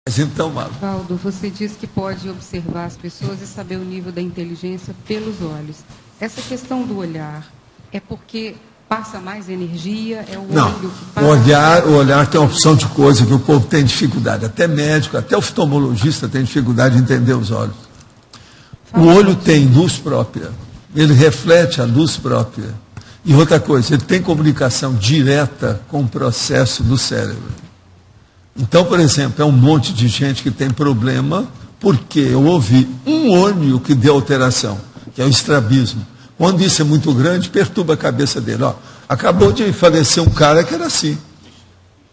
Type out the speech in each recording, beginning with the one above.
Mas então, Valdo, você diz que pode observar as pessoas e saber o nível da inteligência pelos olhos. Essa questão do olhar é porque passa mais energia? É o olho que passa? O olhar tem uma opção de coisa que o povo tem dificuldade. Até médico, até oftalmologista tem dificuldade de entender os olhos. O olho tem luz própria. Ele reflete a luz própria. E outra coisa, ele tem comunicação direta com o processo do cérebro. Então, por exemplo, é um monte de gente que tem problema porque eu ouvi um ônio que deu alteração, que é o estrabismo. Quando isso é muito grande, perturba a cabeça dele. Ó, acabou de falecer um cara que era assim,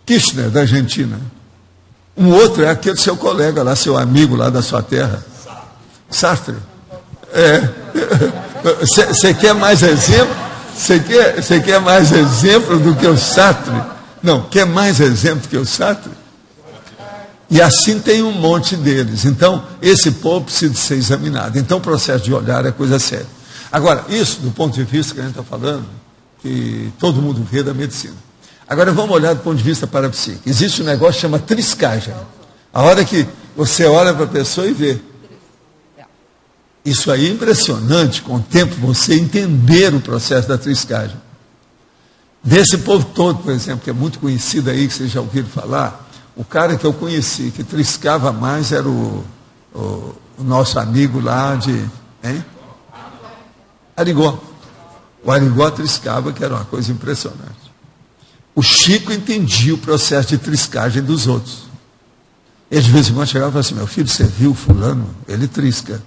Kirchner, da Argentina. Um outro é aquele seu colega lá, seu amigo lá da sua terra, Sartre. Você quer mais exemplo? Você quer mais exemplo do que o Sartre? Não, quer mais exemplo que o Sartre? E assim tem um monte deles. Então, esse povo precisa ser examinado. Então, o processo de olhar é coisa séria. Agora, isso, do ponto de vista que a gente está falando, que todo mundo vê da medicina. Agora, vamos olhar do ponto de vista parapsíquico. Existe um negócio que chama triscagem. A hora que você olha para a pessoa e vê. Isso aí é impressionante, com o tempo, você entender o processo da triscagem. Desse povo todo, por exemplo, que é muito conhecido aí, que vocês já ouviram falar, o cara que eu conheci, que triscava mais, era o nosso amigo lá de... Arigó. O Arigó triscava, que era uma coisa impressionante. O Chico entendia o processo de triscagem dos outros. Ele de vez em quando chegava e falava assim, meu filho, você viu fulano? Ele trisca.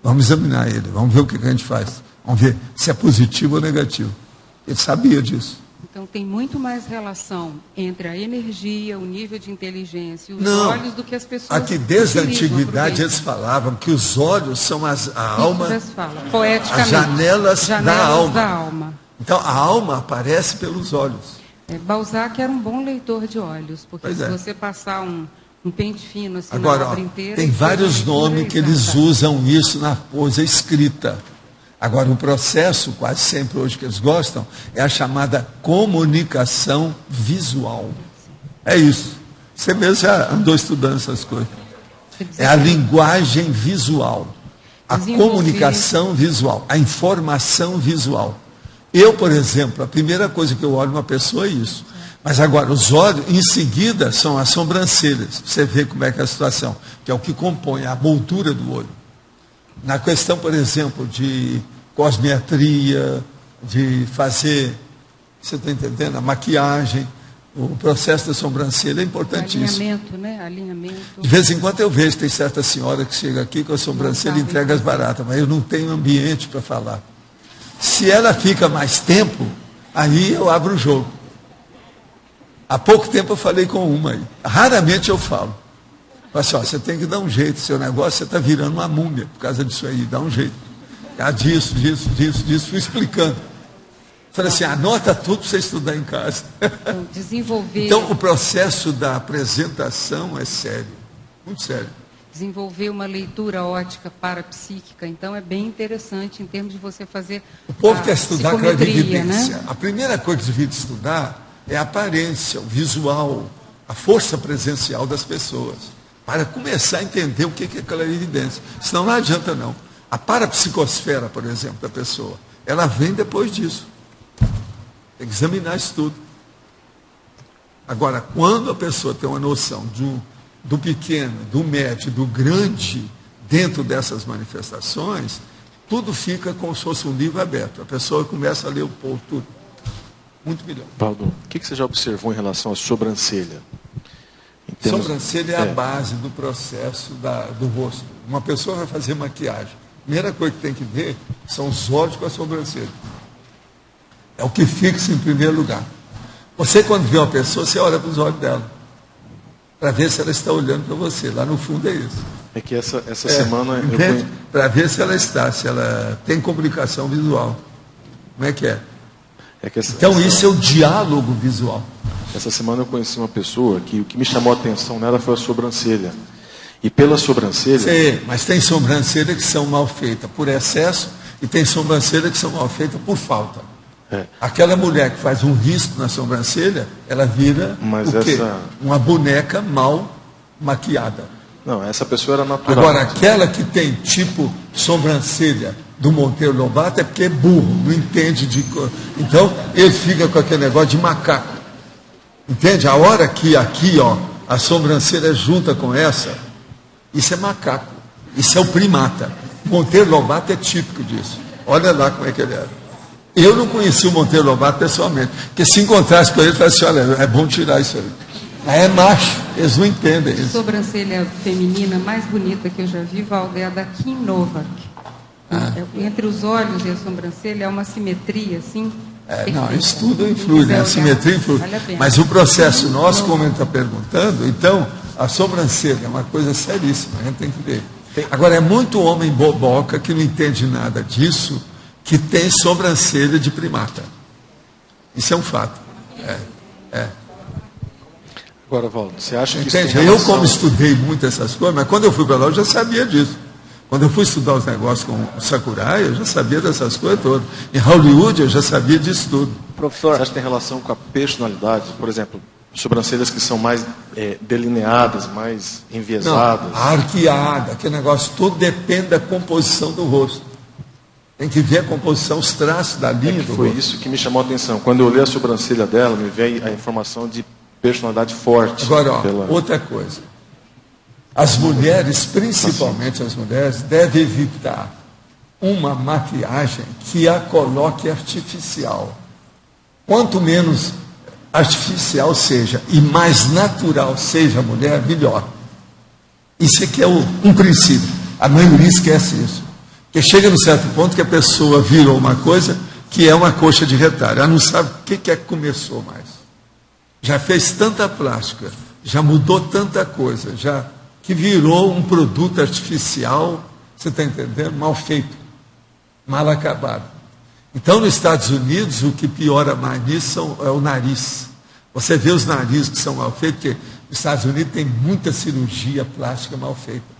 Vamos examinar ele, vamos ver o que a gente faz. Vamos ver se é positivo ou negativo. Ele sabia disso. Então, tem muito mais relação entre a energia, o nível de inteligência e os olhos do que as pessoas... Aqui, desde a antiguidade, eles falavam que os olhos são a alma, as janelas da alma. Então, a alma aparece pelos olhos. Balzac era um bom leitor de olhos, porque se você passar um pente fino assim agora, na obra inteira... Tem vários nomes que eles usam isso na coisa escrita. Agora, o processo, quase sempre hoje que eles gostam, é a chamada comunicação visual. É isso. Você mesmo já andou estudando essas coisas. É a linguagem visual, a comunicação visual, a informação visual. Eu, por exemplo, a primeira coisa que eu olho numa pessoa é isso. Mas agora, os olhos, em seguida, são as sobrancelhas. Você vê como é que é a situação, que é o que compõe a moldura do olho. Na questão, por exemplo, de cosmetria, de fazer, você está entendendo? A maquiagem, o processo da sobrancelha é importantíssimo. Alinhamento, né? Alinhamento. De vez em quando eu vejo, tem certa senhora que chega aqui com a sobrancelha e entrega as baratas, mas eu não tenho ambiente para falar. Se ela fica mais tempo, aí eu abro o jogo. Há pouco tempo eu falei com uma aí. Raramente eu falo. Assim, ó, você tem que dar um jeito, seu negócio, você está virando uma múmia por causa disso aí, dá um jeito. Disso. Fui explicando. Falei assim, anota tudo para você estudar em casa. Então, desenvolver... Então, o processo da apresentação é sério, muito sério. Desenvolver uma leitura ótica parapsíquica, então, é bem interessante em termos de você fazer o povo quer estudar clarividência. Né? A primeira coisa que devia estudar é a aparência, o visual, a força presencial das pessoas, para começar a entender o que é clarividência. Senão não adianta não. A parapsicosfera, por exemplo, da pessoa, ela vem depois disso. Tem que examinar isso tudo. Agora, quando a pessoa tem uma noção do pequeno, do médio, do grande, dentro dessas manifestações, tudo fica como se fosse um livro aberto. A pessoa começa a ler o povo tudo. Muito melhor. Valdo, o que você já observou em relação à sobrancelha? Sobrancelha é a base do processo do rosto. Uma pessoa vai fazer maquiagem. A primeira coisa que tem que ver são os olhos com a sobrancelha. É o que fixa em primeiro lugar. Você, quando vê uma pessoa, você olha para os olhos dela, para ver se ela está olhando para você. Lá no fundo é isso. É que essa semana... Para ver se ela tem comunicação visual. Como é que é? Então, isso é o diálogo visual. Essa semana eu conheci uma pessoa que o que me chamou a atenção nela foi a sobrancelha. E pela sobrancelha... Sim, mas tem sobrancelha que são mal feitas por excesso e tem sobrancelha que são mal feitas por falta. Aquela mulher que faz um risco na sobrancelha, ela vira uma boneca mal maquiada. Não, essa pessoa era natural. Agora, aquela que tem tipo sobrancelha do Monteiro Lobato é porque é burro, não entende de... Então, ele fica com aquele negócio de macaco. Entende? A hora que aqui, ó, a sobrancelha junta com essa, isso é macaco. Isso é o primata. Monteiro Lobato é típico disso. Olha lá como é que ele era. Eu não conheci o Monteiro Lobato pessoalmente, porque se encontrasse com ele, eu falei assim, olha, é bom tirar isso aí. É macho, eles não entendem isso. A sobrancelha feminina mais bonita que eu já vi, Valdo, é a da Kim Novak. Entre os olhos e a sobrancelha é uma simetria, assim. Não, isso tudo influi, né? A simetria influi. Vale a pena. Mas o processo nosso, como ele está perguntando, então, a sobrancelha é uma coisa seríssima, a gente tem que ver. Agora, é muito homem boboca que não entende nada disso, que tem sobrancelha de primata. Isso é um fato. Agora, Valdo, você acha que Entende? isso tem Eu, relação... como estudei muito essas coisas, mas quando eu fui para lá, eu já sabia disso. Quando eu fui estudar os negócios com o Sakurai, eu já sabia dessas coisas todas. Em Hollywood, eu já sabia disso tudo. Professor, você acha que tem relação com a personalidade? Por exemplo, sobrancelhas que são mais delineadas, mais enviesadas? Não, arqueada, aquele negócio, tudo depende da composição do rosto. Tem que ver a composição, os traços da linha do Foi rosto. isso que me chamou a atenção. Quando eu olhei a sobrancelha dela, me veio a informação de personalidade forte. Agora, ó, outra coisa. As mulheres, principalmente as mulheres, devem evitar uma maquiagem que a coloque artificial. Quanto menos artificial seja e mais natural seja a mulher, melhor. Isso aqui é um princípio. A maioria esquece isso. Porque chega num certo ponto que a pessoa virou uma coisa que é uma coxa de retalho. Ela não sabe o que é que começou mais. Já fez tanta plástica, já mudou tanta coisa, já que virou um produto artificial, você está entendendo? Mal feito, mal acabado. Então, nos Estados Unidos, o que piora mais nisso é o nariz. Você vê os narizes que são mal feitos, porque nos Estados Unidos tem muita cirurgia plástica mal feita.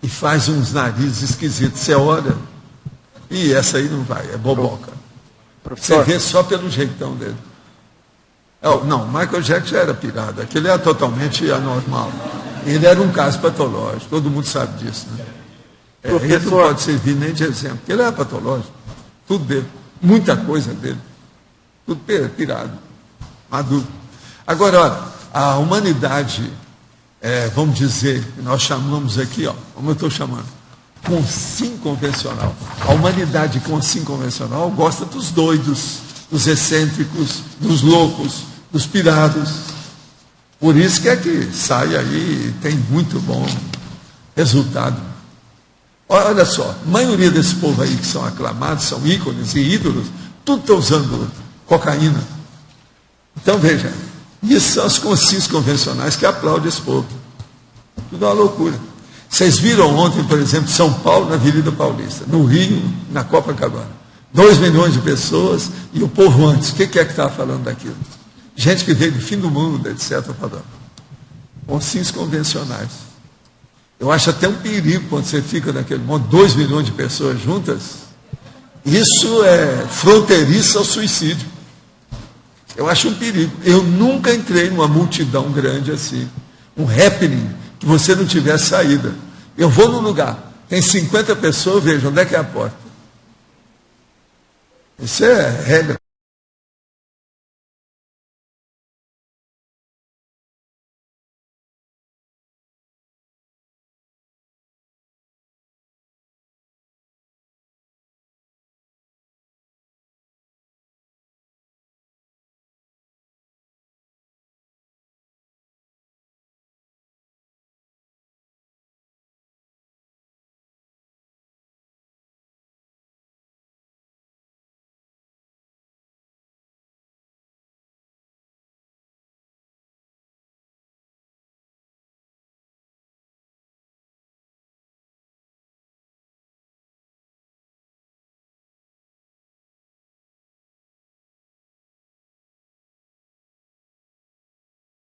E faz uns narizes esquisitos. Você olha, e essa aí não vai, é boboca. Você vê só pelo jeitão dele. Não, Michael Jackson já era pirado, aquele era totalmente anormal. Ele era um caso patológico, todo mundo sabe disso. Né? Ele não pode servir nem de exemplo, porque ele era patológico. Tudo dele, muita coisa dele. Tudo pirado, maduro. Agora, olha, a humanidade, vamos dizer, nós chamamos aqui, como eu estou chamando, com sim convencional. A humanidade com sim convencional gosta dos doidos, dos excêntricos, dos loucos, dos pirados. Por isso que sai aí e tem muito bom resultado. Olha só, a maioria desse povo aí que são aclamados, são ícones e ídolos, tudo está usando cocaína. Então veja, isso são as consciências convencionais que aplaudem esse povo. Tudo é uma loucura. Vocês viram ontem, por exemplo, São Paulo na Avenida Paulista, no Rio, na Copacabana. 2 milhões de pessoas e o povo antes. O que é que estava falando daquilo? Gente que veio do fim do mundo, etc. falando. Consciências convencionais. Eu acho até um perigo quando você fica naquele mundo, 2 milhões de pessoas juntas. Isso é fronteiriço ao suicídio. Eu acho um perigo. Eu nunca entrei numa multidão grande assim. Um happening, que você não tiver saída. Eu vou num lugar, tem 50 pessoas, eu vejo onde é que é a porta. Isso é regra.